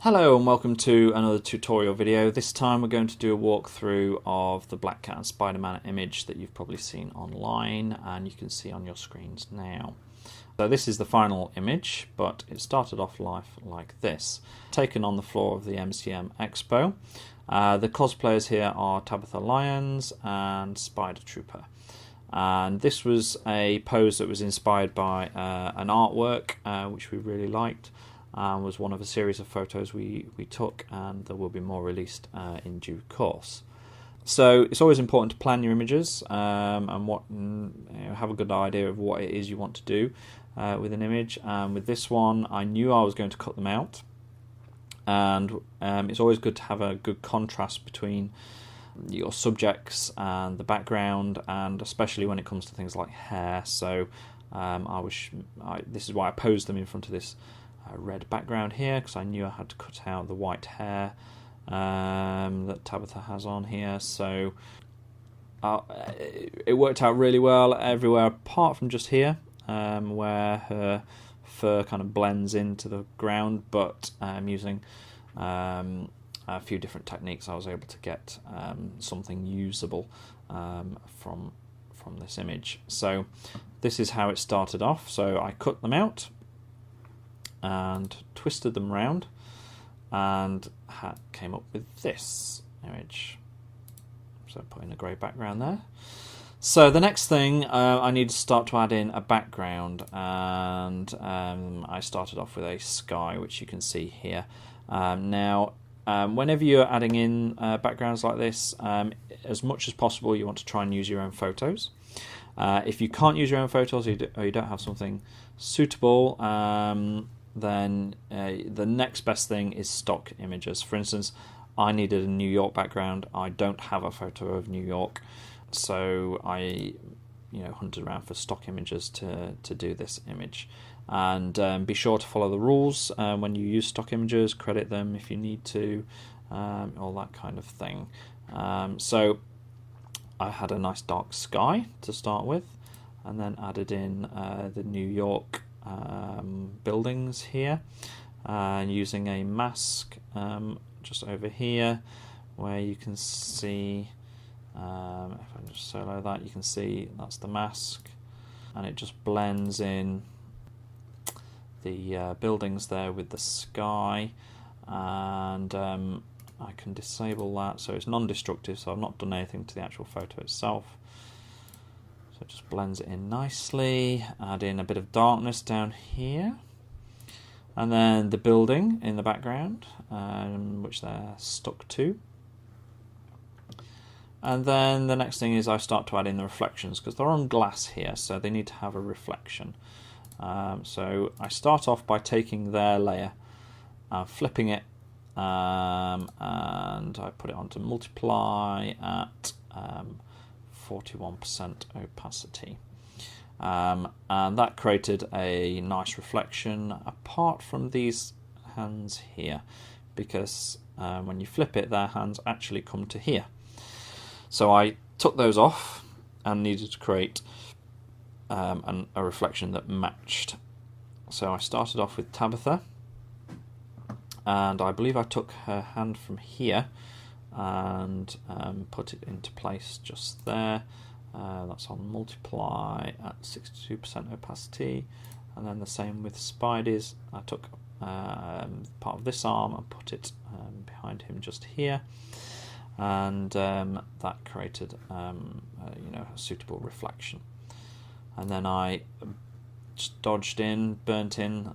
Hello and welcome to another tutorial video. This time we're going to do a walkthrough of the Black Cat and Spider-Man image that you've probably seen online and you can see on your screens now. So this is the final image, but it started off life like this. Taken on the floor of the MCM Expo. The cosplayers here are Tabitha, Lyons and Spider Trooper. And this was a pose that was inspired by an artwork which we really liked. Was one of a series of photos we took, and there will be more released in due course. So it's always important to plan your images and have a good idea of what it is you want to do with an image. With this one, I knew I was going to cut them out, and it's always good to have a good contrast between your subjects and the background, and especially when it comes to things like hair. So this is why I posed them in front of this red background here, because I knew I had to cut out the white hair that Tabitha has on here. So it worked out really well everywhere apart from just here, where her fur kind of blends into the ground, but using a few different techniques I was able to get something usable from this image. So this is how it started off. So I cut them out and twisted them round and came up with this image. So put in a grey background there. So the next thing, I need to start to add in a background, and I started off with a sky, which you can see here. Whenever you're adding in backgrounds like this, as much as possible you want to try and use your own photos. If you can't use your own photos, or you don't have something suitable, then the next best thing is stock images. For instance, I needed a New York background. I don't have a photo of New York, so I hunted around for stock images to do this image. And be sure to follow the rules when you use stock images, credit them if you need to, all that kind of thing. So I had a nice dark sky to start with, and then added in the New York buildings here, using a mask just over here, where you can see, if I just solo that, you can see that's the mask, and it just blends in the buildings there with the sky. And I can disable that so it's non-destructive, so I've not done anything to the actual photo itself. So it just blends it in nicely. Add in a bit of darkness down here, and then the building in the background, which they're stuck to. And then the next thing is I start to add in the reflections, because they're on glass here, so they need to have a reflection. So I start off by taking their layer, flipping it, and I put it onto multiply at 41% opacity, and that created a nice reflection apart from these hands here, because when you flip it, their hands actually come to here. So I took those off and needed to create a reflection that matched. So I started off with Tabitha, and I believe I took her hand from here and put it into place just there. That's on multiply at 62% opacity, and then the same with Spidey's. I took part of this arm and put it behind him just here, and that created a suitable reflection. And then I just dodged in, burnt in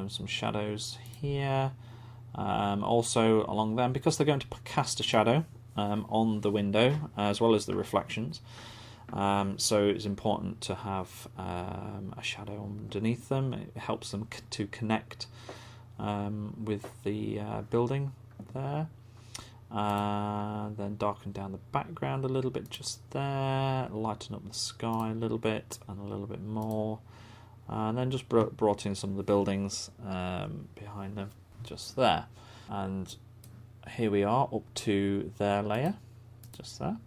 some shadows here. Also along them, because they're going to cast a shadow on the window as well as the reflections, so it's important to have a shadow underneath them. It helps them to connect with the building there. Then darken down the background a little bit just there, lighten up the sky a little bit and a little bit more, and then just brought in some of the buildings behind them just there. And here we are up to their layer just there.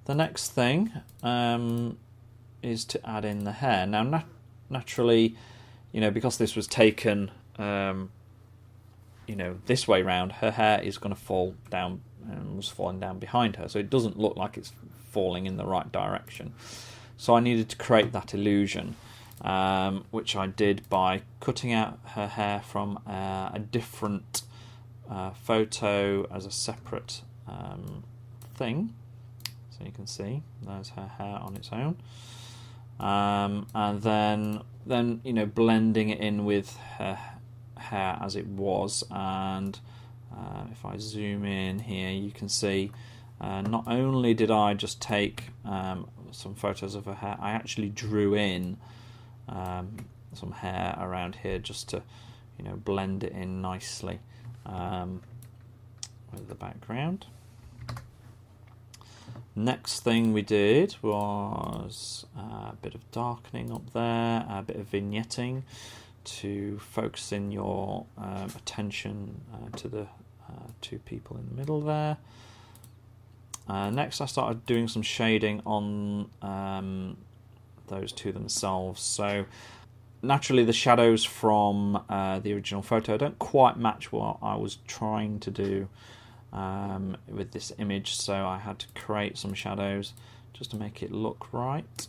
The next thing is to add in the hair. Now naturally, because this was taken you know, this way round, her hair is going to fall down and was falling down behind her, so it doesn't look like it's falling in the right direction. So I needed to create that illusion, which I did by cutting out her hair from a different photo as a separate thing. So you can see there's her hair on its own, and then you know, blending it in with her hair as it was. And if I zoom in here, you can see not only did I just take some photos of her hair, I actually drew in some hair around here just to, you know, blend it in nicely with the background. Next thing we did was a bit of darkening up there, a bit of vignetting to focus in your attention to the two people in the middle there. Next I started doing some shading on those two themselves. So naturally the shadows from the original photo don't quite match what I was trying to do with this image, so I had to create some shadows just to make it look right.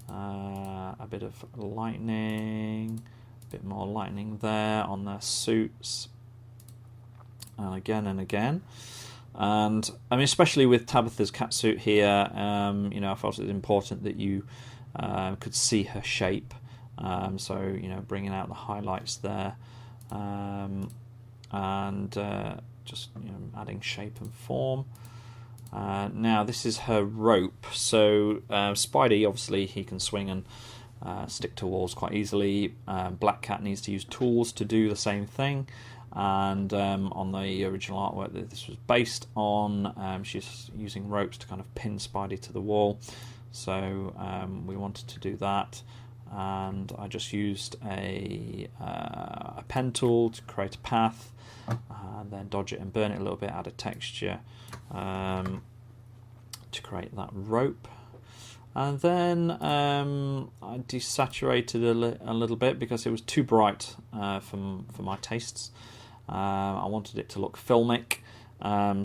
A bit of lightning, a bit more lightning there on their suits, and again and again. And I mean, especially with Tabitha's catsuit here, you know, I felt it was important that you could see her shape. So, you know, bringing out the highlights there, and just, you know, adding shape and form. Now this is her rope. So Spidey, obviously, he can swing and stick to walls quite easily. Black Cat needs to use tools to do the same thing. And on the original artwork that this was based on, she's using ropes to kind of pin Spidey to the wall. So we wanted to do that, and I just used a pen tool to create a path, and then dodge it and burn it a little bit, add a texture to create that rope. And then I desaturated a little bit because it was too bright for my tastes. I wanted it to look filmic,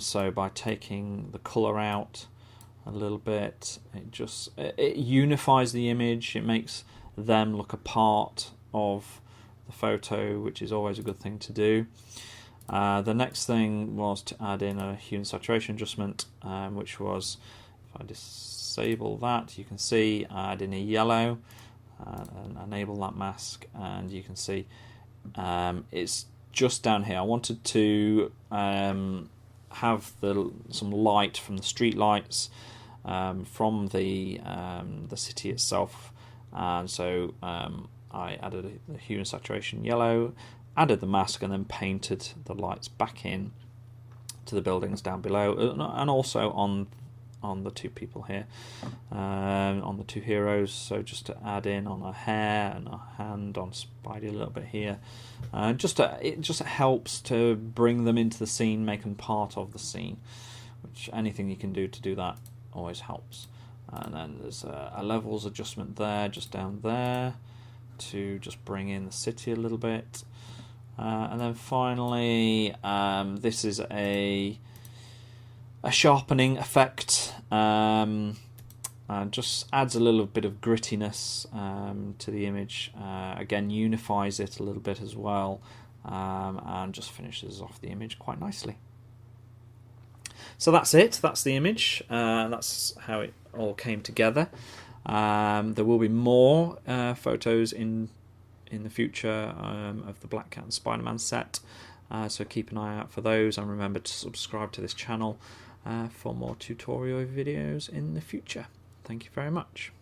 so by taking the colour out a little bit, it unifies the image. It makes them look a part of the photo, which is always a good thing to do. The next thing was to add in a hue and saturation adjustment, which was, if I disable that, you can see I add in a yellow and enable that mask, and you can see it's just down here. I wanted to have some light from the street lights from the city itself, and so I added the hue and saturation yellow, added the mask, and then painted the lights back in to the buildings down below, and also on the two people here, on the two heroes. So just to add in on her hair and her hand, on Spidey a little bit here, it just helps to bring them into the scene, make them part of the scene, which anything you can do to do that always helps. And then there's a levels adjustment there, just down there, to just bring in the city a little bit. And then finally, this is a sharpening effect, just adds a little bit of grittiness to the image, again unifies it a little bit as well, and just finishes off the image quite nicely. So that's it, that's the image, that's how it all came together. There will be more photos in the future of the Black Cat and Spider-Man set, so keep an eye out for those, and remember to subscribe to this channel for more tutorial videos in the future. Thank you very much.